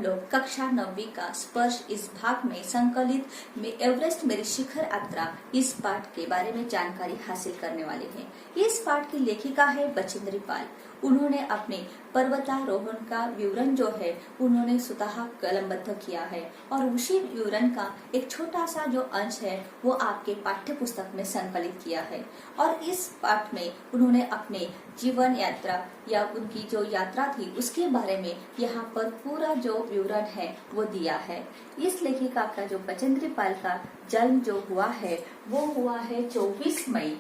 लोग कक्षा 9वीं का स्पर्श इस भाग में संकलित में एवरेस्ट मेरी शिखर यात्रा इस पाठ के बारे में जानकारी हासिल करने वाले हैं। इस पाठ की लेखिका है बचेंद्री पाल। उन्होंने अपने पर्वतारोहण का विवरण जो है उन्होंने स्वतः कलमबद्ध किया है और उसी विवरण का एक छोटा सा जो अंश है वो आपके पाठ्य पुस्तक में संकलित किया है। और इस पाठ में उन्होंने अपने जीवन यात्रा या उनकी जो यात्रा थी उसके बारे में यहाँ पर पूरा जो विवरण है वो दिया है। इस लेखिका का जो बचेंद्री पाल का जन्म जो हुआ है वो हुआ है 24 मई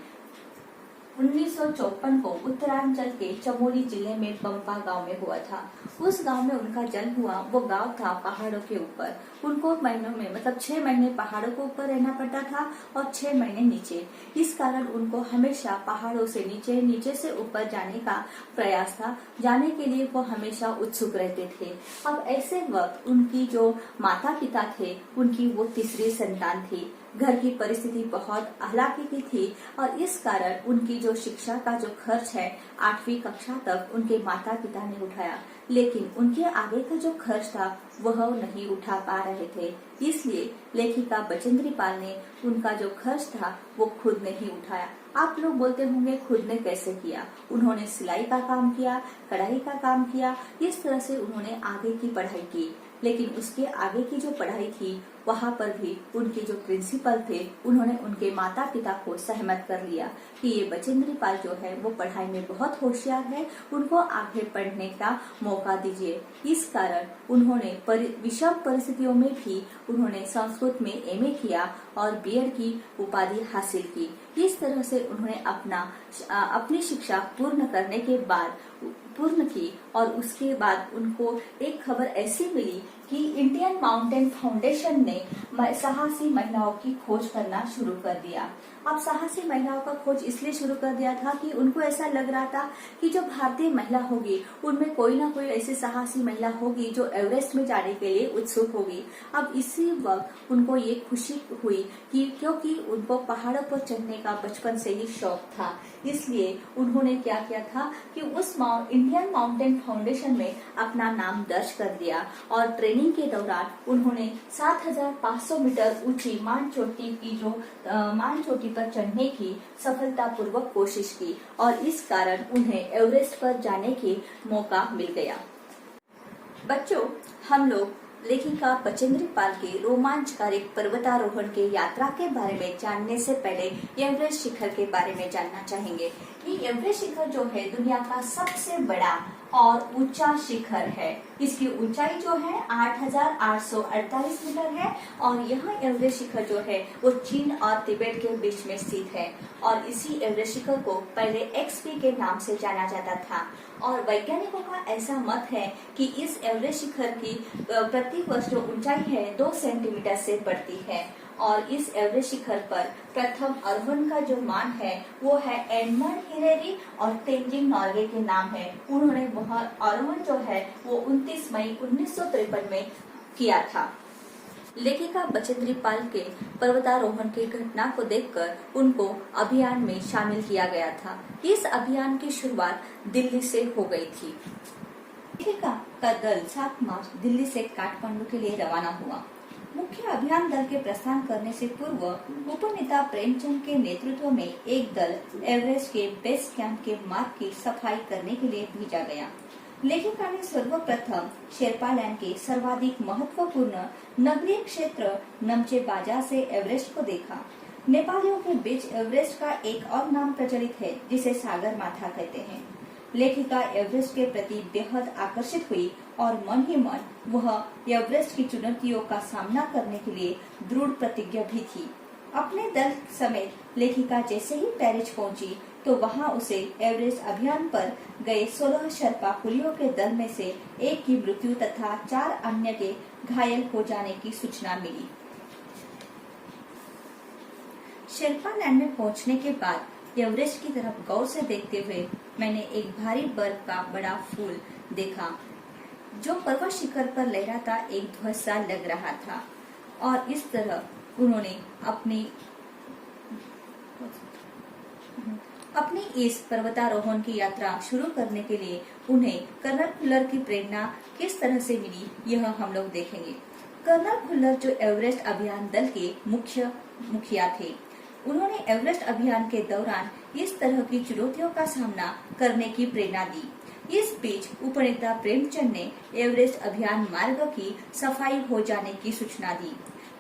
1954 को उत्तरांचल के चमोली जिले में पंपा गांव में हुआ था। उस गांव में उनका जन्म हुआ। वो गांव था पहाड़ों के ऊपर। उनको महीनों में मतलब 6 महीने पहाड़ों के ऊपर रहना पड़ता था और 6 महीने नीचे। इस कारण उनको हमेशा पहाड़ों से नीचे, नीचे से ऊपर जाने का प्रयास था। जाने के लिए वो हमेशा उत्सुक रहते थे। अब ऐसे वक्त उनकी जो माता पिता थे उनकी वो तीसरी संतान थी। घर की परिस्थिति बहुत हालाकी की थी और इस कारण उनकी जो शिक्षा का जो खर्च है 8वीं कक्षा तक उनके माता पिता ने उठाया, लेकिन उनके आगे का जो खर्च था वह नहीं उठा पा रहे थे। इसलिए लेखिका बचेंद्री पाल ने उनका जो खर्च था वो खुद नहीं उठाया। आप लोग बोलते होंगे खुद ने कैसे किया। उन्होंने सिलाई का काम किया, कढ़ाई का काम किया, इस तरह से उन्होंने आगे की पढ़ाई की। लेकिन उसके आगे की जो पढ़ाई थी वहाँ पर भी उनके जो प्रिंसिपल थे उन्होंने उनके माता पिता को सहमत कर लिया कि ये बचेंद्री पाल जो है वो पढ़ाई में बहुत होशियार है, उनको आगे पढ़ने का मौका दीजिए। इस कारण उन्होंने विषम परिस्थितियों में भी उन्होंने संस्कृत में एमए किया और बीएड की उपाधि हासिल की। इस तरह से उन्होंने अपनी शिक्षा पूर्ण करने के बाद पूर्ण की और उसके बाद उनको एक खबर ऐसी मिली कि इंडियन माउंटेन फाउंडेशन ने साहसी महिलाओं की खोज करना शुरू कर दिया। अब साहसी महिलाओं का खोज इसलिए शुरू कर दिया था कि उनको ऐसा लग रहा था कि जो भारतीय महिला होगी उनमें कोई ना कोई ऐसी साहसी महिला होगी जो एवरेस्ट में जाने के लिए उत्सुक होगी। अब इसी वक्त उनको ये खुशी हुई कि क्योंकि उनको पहाड़ों पर चढ़ने का बचपन से ही शौक था, इसलिए उन्होंने क्या किया था कि उस इंडियन माउंटेन फाउंडेशन में अपना नाम दर्ज कर दिया और ट्रेनिंग के दौरान उन्होंने 7500 मीटर ऊंची मान चोटी पर चढ़ने की सफलतापूर्वक कोशिश की और इस कारण उन्हें एवरेस्ट पर जाने की मौका मिल गया। बच्चों, हम लोग लेखिका बचेंद्री पाल के रोमांचकारी पर्वतारोहण के यात्रा के बारे में जानने से पहले एवरेस्ट शिखर के बारे में जानना चाहेंगे। ये एवरेस्ट शिखर जो है दुनिया का सबसे बड़ा और ऊंचा शिखर है। इसकी ऊंचाई जो है 8,848 मीटर है और यह एवरेस्ट शिखर जो है वो चीन और तिब्बत के बीच में स्थित है और इसी एवरेस्ट शिखर को पहले एक्सपी के नाम से जाना जाता था। और वैज्ञानिकों का ऐसा मत है कि इस एवरेस्ट शिखर की प्रति वर्ष जो ऊंचाई है 2 सेंटीमीटर से बढ़ती है और इस एवरेस्ट शिखर पर प्रथम आरोहण का जो मान है वो है एडमंड हिलेरी और तेंजिंग नॉर्गे के नाम है। उन्होंने वह आरोहण जो है वो 29 मई 1953 में किया था। लेखिका बचेंद्री पाल के पर्वतारोहण की घटना को देखकर उनको अभियान में शामिल किया गया था। इस अभियान की शुरुआत दिल्ली से हो गई थी। लेखिका का दल 7 मार्च दिल्ली से काठमांडू के लिए रवाना हुआ। मुख्य अभियान दल के प्रस्थान करने से पूर्व उपनेता प्रेमचंद के नेतृत्व में एक दल एवरेस्ट के बेस कैंप के मार्ग की सफाई करने के लिए भेजा गया। लेखिका ने सर्वप्रथम शेरपा लैंड के सर्वाधिक महत्वपूर्ण नगरीय क्षेत्र नमचे बाजा से एवरेस्ट को देखा। नेपालियों के बीच एवरेस्ट का एक और नाम प्रचलित है जिसे सागर माथा कहते हैं। लेखिका एवरेस्ट के प्रति बेहद आकर्षित हुई और मन ही मन वह एवरेस्ट की चुनौतियों का सामना करने के लिए दृढ़ प्रतिज्ञ भी थी। अपने दल समेत लेखिका जैसे ही पेरिस पहुंची तो वहां उसे एवरेस्ट अभियान पर गए 16 शर्पा कुलियों के दल में से एक की मृत्यु तथा 4 अन्य के घायल हो जाने की सूचना मिली। शेरपा लैंड में पहुंचने के बाद एवरेस्ट की तरफ गौर से देखते हुए मैंने एक भारी बर्फ का बड़ा फूल देखा जो पर्वत शिखर पर लहराता एक ध्वज सा लग रहा था और इस तरह उन्होंने अपनी इस पर्वतारोहण की यात्रा शुरू करने के लिए उन्हें कर्नल खुल्लर की प्रेरणा किस तरह से मिली, यह हम लोग देखेंगे। कर्नल खुल्लर जो एवरेस्ट अभियान दल के मुखिया थे, उन्होंने एवरेस्ट अभियान के दौरान इस तरह की चुनौतियों का सामना करने की प्रेरणा दी। इस बीच उपनेता प्रेमचंद ने एवरेस्ट अभियान मार्ग की सफाई हो जाने की सूचना दी।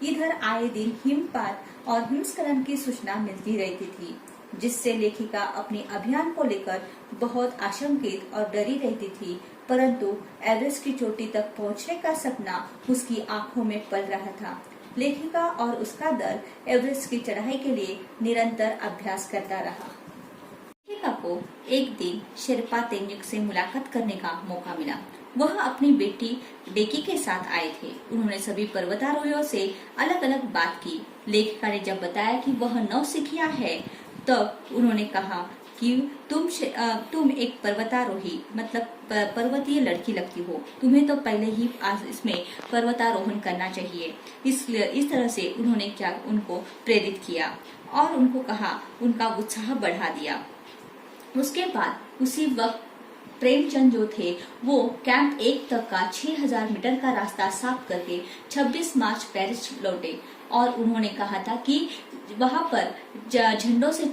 इधर आए दिन हिमपात और हिमस्खलन की सूचना मिलती रहती थी, जिससे लेखिका अपने अभियान को लेकर बहुत आशंकित और डरी रहती थी। परंतु एवरेस्ट की चोटी तक पहुंचने का सपना उसकी आंखों में पल रहा था। लेखिका और उसका दल एवरेस्ट की चढ़ाई के लिए निरंतर अभ्यास करता रहा। लेखिका को एक दिन शेरपा तेंजिंग से मुलाकात करने का मौका मिला। वह अपनी बेटी डेकी के साथ आए थे। उन्होंने सभी पर्वतारोहियों से अलग अलग बात की। लेखिका ने जब बताया कि वह नौसिखिया है, तब उन्होंने कहा कि तुम एक पर्वतारोही मतलब पर्वतीय लड़की लगती हो, तुम्हें तो पहले ही इसमें पर्वतारोहण करना चाहिए। इस तरह से उन्होंने उनको प्रेरित किया और उनको कहा, उनका उत्साह बढ़ा दिया। उसके बाद उसी वक्त प्रेमचंद जो थे वो कैंप 1 तक का 6000 मीटर का रास्ता साफ करके 26 मार्च पेरिस लौटे और उन्होंने कहा था कि वहां पर झंडों से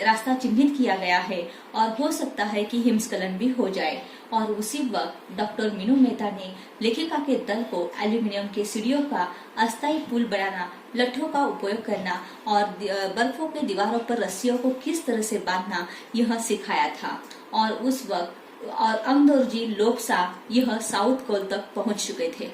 रास्ता चिन्हित किया गया है और हो सकता है कि हिमस्खलन भी हो जाए। और उसी वक्त डॉक्टर मीनू मेहता ने लेखिका के दल को एल्यूमिनियम के सीढ़ियों का अस्थायी पुल बनाना, लट्ठों का उपयोग करना और बर्फों के दीवारों पर रस्सियों को किस तरह से बांधना यह सिखाया था। और उस वक्त और अंगदोर्जी लोब्सा यह साउथ कोल तक पहुंच चुके थे।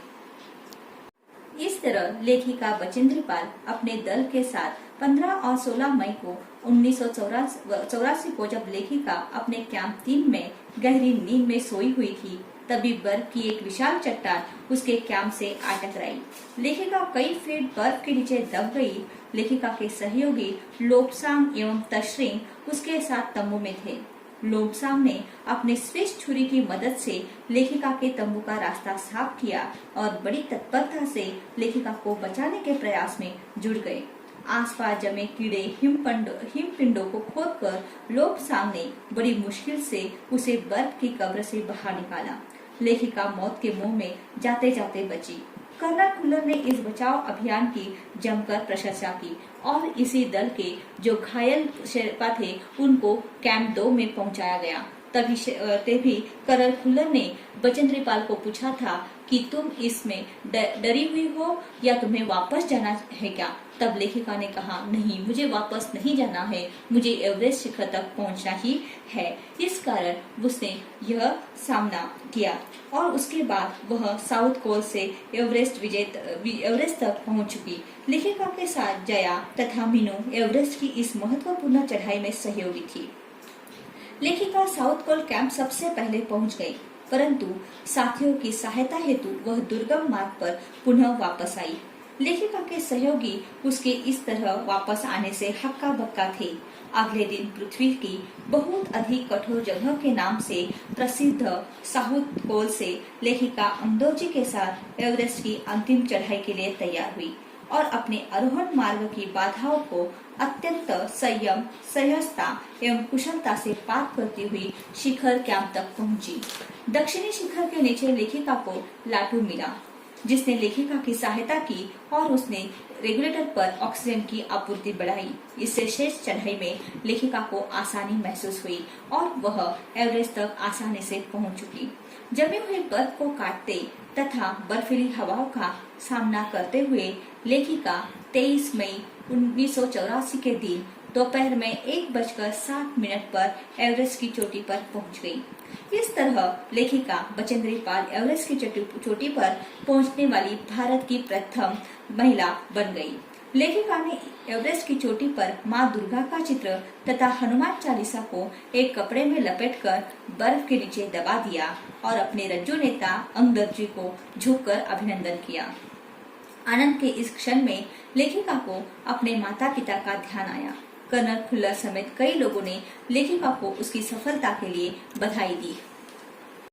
इस तरह लेखिका बचेंद्री पाल अपने दल के साथ 15 और 16 मई को 1984 को जब लेखिका अपने कैंप 3 में गहरी नींद में सोई हुई थी, तभी बर्फ की एक विशाल चट्टान उसके कैंप से आ टकराई। लेखिका कई फीट बर्फ के नीचे दब गई। लेखिका के सहयोगी लोब्सांग एवं तशरिंग उसके साथ तंबू में थे। लोब्सांग ने अपने स्विस छुरी की मदद से लेखिका के तंबू का रास्ता साफ किया और बड़ी तत्परता से लेखिका को बचाने के प्रयास में जुड़ गए। आसपास जमे कीड़े हिमपिंडों को खोदकर लोब्सांग ने बड़ी मुश्किल से उसे बर्फ की कब्र से बाहर निकाला। लेखिका मौत के मुंह में जाते जाते बची। कर्नल खुल्लर ने इस बचाव अभियान की जमकर प्रशंसा की और इसी दल के जो घायल शेरपा थे उनको कैंप 2 में पहुंचाया गया। तभी कर्नल खुल्लर ने बचेंद्री पाल को पूछा था कि तुम इसमें डरी हुई हो या तुम्हें वापस जाना है क्या? तब लेखिका ने कहा, नहीं, मुझे वापस नहीं जाना है, मुझे एवरेस्ट शिखर तक पहुंचना ही है। इस कारण उसने यह सामना किया और उसके बाद वह साउथ कोल से एवरेस्ट तक पहुंच चुकी। लेखिका के साथ जया तथा मीनू एवरेस्ट की इस महत्वपूर्ण चढ़ाई में सहयोगी थी। लेखिका साउथ कोल कैंप सबसे पहले पहुंच गई, परंतु साथियों की सहायता हेतु वह दुर्गम मार्ग पर पुनः वापस आई। लेखिका के सहयोगी उसके इस तरह वापस आने से हक्का बक्का थे। अगले दिन पृथ्वी की बहुत अधिक कठोर जगह के नाम से प्रसिद्ध साउथ कोल से लेखिका अंगदोर्जी के साथ एवरेस्ट की अंतिम चढ़ाई के लिए तैयार हुई और अपने आरोहण मार्ग की बाधाओं को अत्यंत संयम, सहजता एवं कुशलता से पार करती हुई शिखर कैंप तक पहुंची। दक्षिणी शिखर के नीचे लेखिका को लाटू मिला, जिसने लेखिका की सहायता की और उसने रेगुलेटर पर ऑक्सीजन की आपूर्ति बढ़ाई। इससे शेष चढ़ाई में लेखिका को आसानी महसूस हुई और वह एवरेस्ट तक आसानी से पहुंच चुकी। जमी हुई बर्फ को काटते तथा बर्फीली हवाओं का सामना करते हुए लेखिका 23 मई 1984 के दिन दोपहर में 1:07 पर एवरेस्ट की चोटी पर पहुंच गई। इस तरह लेखिका बचेंद्री पाल एवरेस्ट की चोटी पर पहुंचने वाली भारत की प्रथम महिला बन गई। लेखिका ने एवरेस्ट की चोटी पर मां दुर्गा का चित्र तथा हनुमान चालीसा को एक कपड़े में लपेटकर बर्फ के नीचे दबा दिया और अपने रज्जू नेता अंगदोर्जी को झुककर अभिनंदन किया। आनंद के इस क्षण में लेखिका को अपने माता पिता का ध्यान आया। कर्नल खुल्लर समेत कई लोगों ने लेखिका को उसकी सफलता के लिए बधाई दी।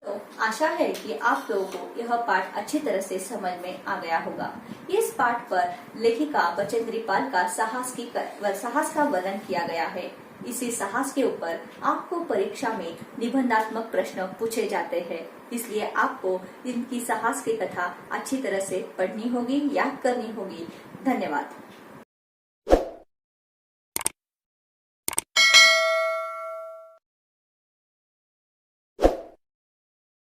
तो आशा है कि आप लोगों को यह पाठ अच्छी तरह से समझ में आ गया होगा। इस पाठ पर लेखिका बचेंद्री पाल का साहस का वर्णन किया गया है। इसी साहस के ऊपर आपको परीक्षा में निबंधात्मक प्रश्न पूछे जाते हैं। इसलिए आपको इनकी साहस की कथा अच्छी तरह से पढ़नी होगी, याद करनी होगी। धन्यवाद।